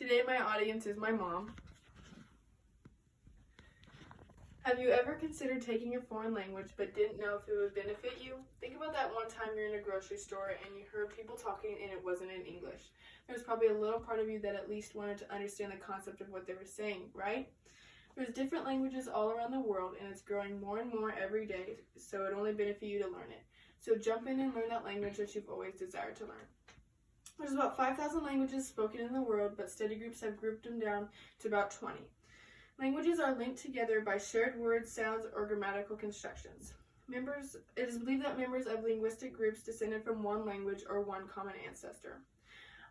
Today my audience is my mom. Have you ever considered taking a foreign language but didn't know if it would benefit you? Think about that one time you're in a grocery store and you heard people talking and it wasn't in English. There's probably a little part of you that at least wanted to understand the concept of what they were saying, right? There's different languages all around the world and it's growing more and more every day, so it only benefits you to learn it. So jump in and learn that language that you've always desired to learn. There's about 5,000 languages spoken in the world, but study groups have grouped them down to about 20. Languages are linked together by shared words, sounds, or grammatical constructions. It is believed that members of linguistic groups descended from one language or one common ancestor.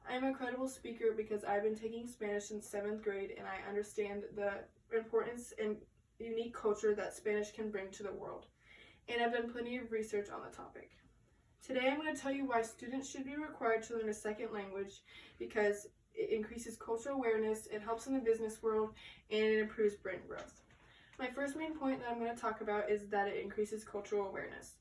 I am a credible speaker because I've been taking Spanish since 7th grade and I understand the importance and unique culture that Spanish can bring to the world. And I've done plenty of research on the topic. Today I'm going to tell you why students should be required to learn a second language, because it increases cultural awareness, it helps in the business world, and it improves brain growth. My first main point that I'm going to talk about is that it increases cultural awareness.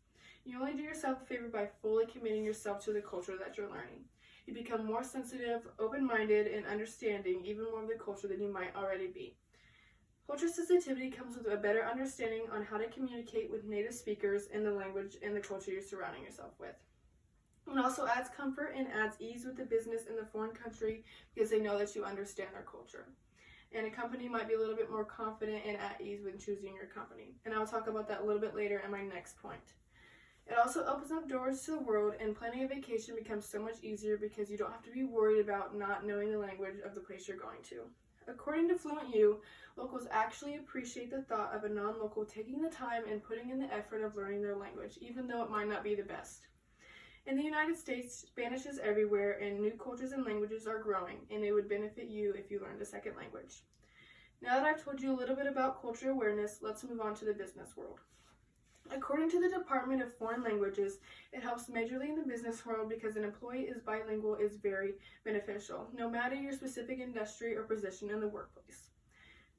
You only do yourself a favor by fully committing yourself to the culture that you're learning. You become more sensitive, open-minded, and understanding even more of the culture than you might already be. Culture sensitivity comes with a better understanding on how to communicate with native speakers in the language and the culture you're surrounding yourself with. It also adds comfort and adds ease with the business in the foreign country because they know that you understand their culture. And a company might be a little bit more confident and at ease when choosing your company. And I'll talk about that a little bit later in my next point. It also opens up doors to the world, and planning a vacation becomes so much easier because you don't have to be worried about not knowing the language of the place you're going to. According to Fluent U, locals actually appreciate the thought of a non-local taking the time and putting in the effort of learning their language, even though it might not be the best. In the United States, Spanish is everywhere and new cultures and languages are growing, and it would benefit you if you learned a second language. Now that I've told you a little bit about cultural awareness, let's move on to the business world. According to the Department of Foreign Languages, it helps majorly in the business world because an employee is bilingual is very beneficial, no matter your specific industry or position in the workplace.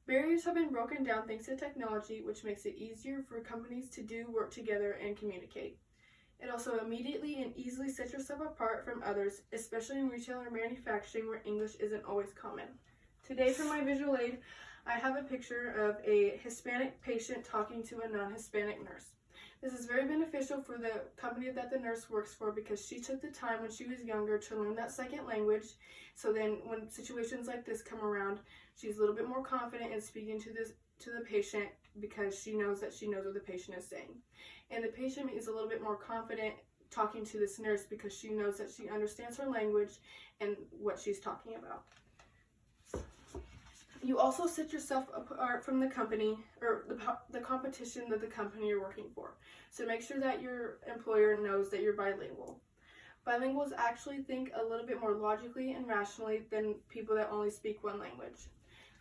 Barriers have been broken down thanks to technology, which makes it easier for companies to do work together and communicate. It also immediately and easily sets yourself apart from others, especially in retail or manufacturing where English isn't always common. Today for my visual aid, I have a picture of a Hispanic patient talking to a non-Hispanic nurse. This is very beneficial for the company that the nurse works for because she took the time when she was younger to learn that second language, so then when situations like this come around, she's a little bit more confident in speaking to the patient because she knows what the patient is saying. And the patient is a little bit more confident talking to this nurse because she knows that she understands her language and what she's talking about. You also set yourself apart from the company or the competition that the company you're working for. So make sure that your employer knows that you're bilingual. Bilinguals actually think a little bit more logically and rationally than people that only speak one language.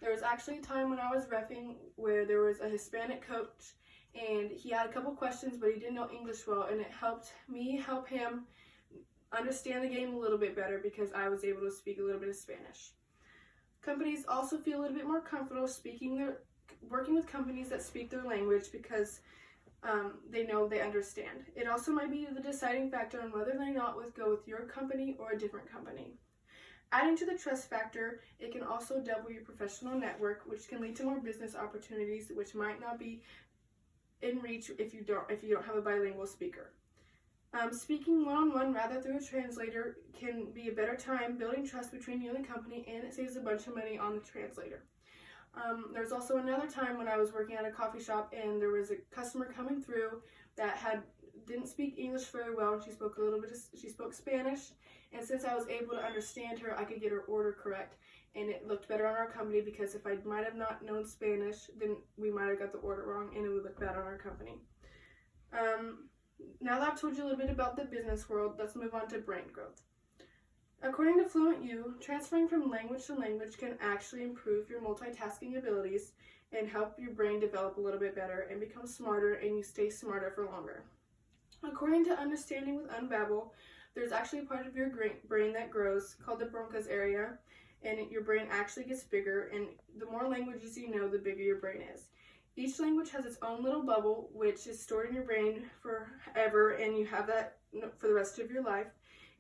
There was actually a time when I was reffing where there was a Hispanic coach and he had a couple questions, but he didn't know English well, and it helped me help him understand the game a little bit better because I was able to speak a little bit of Spanish. Companies also feel a little bit more comfortable working with companies that speak their language because they know they understand. It also might be the deciding factor on whether or not go with your company or a different company. Adding to the trust factor, it can also double your professional network, which can lead to more business opportunities, which might not be in reach if you don't have a bilingual speaker. Speaking one-on-one rather through a translator can be a better time building trust between you and the company, and it saves a bunch of money on the translator. There's also another time when I was working at a coffee shop and there was a customer coming through that didn't speak English very well, and she spoke Spanish, and since I was able to understand her, I could get her order correct, and it looked better on our company because if I might have not known Spanish, then we might have got the order wrong and it would look bad on our company. Now that I've told you a little bit about the business world, let's move on to brain growth. According to Fluent U, transferring from language to language can actually improve your multitasking abilities and help your brain develop a little bit better and become smarter, and you stay smarter for longer. According to Understanding with Unbabble, there's actually a part of your brain that grows called the Broca's area, and your brain actually gets bigger, and the more languages you know, the bigger your brain is. Each language has its own little bubble, which is stored in your brain forever, and you have that for the rest of your life.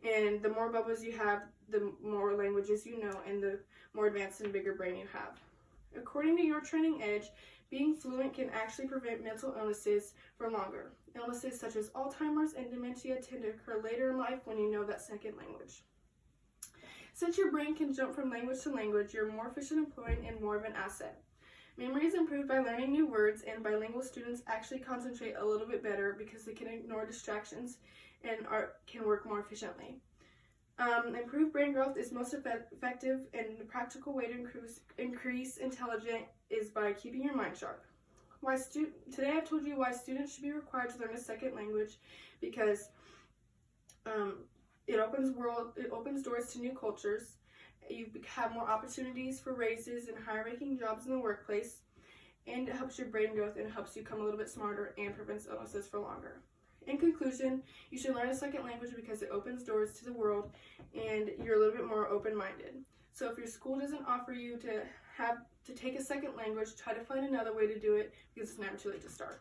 And the more bubbles you have, the more languages you know and the more advanced and bigger brain you have. According to Your Training Edge, being fluent can actually prevent mental illnesses for longer. Illnesses such as Alzheimer's and dementia tend to occur later in life when you know that second language. Since your brain can jump from language to language, you're more efficient employing and more of an asset. Memory is improved by learning new words, and bilingual students actually concentrate a little bit better because they can ignore distractions and can work more efficiently. Improved brain growth is most effective, and the practical way to increase intelligence is by keeping your mind sharp. Today I've told you why students should be required to learn a second language, because it opens doors to new cultures. You have more opportunities for raises and higher ranking jobs in the workplace, and it helps your brain growth and helps you become a little bit smarter and prevents illnesses for longer. In conclusion, you should learn a second language because it opens doors to the world and you're a little bit more open-minded. So if your school doesn't offer you to take a second language, try to find another way to do it because it's never too late to start.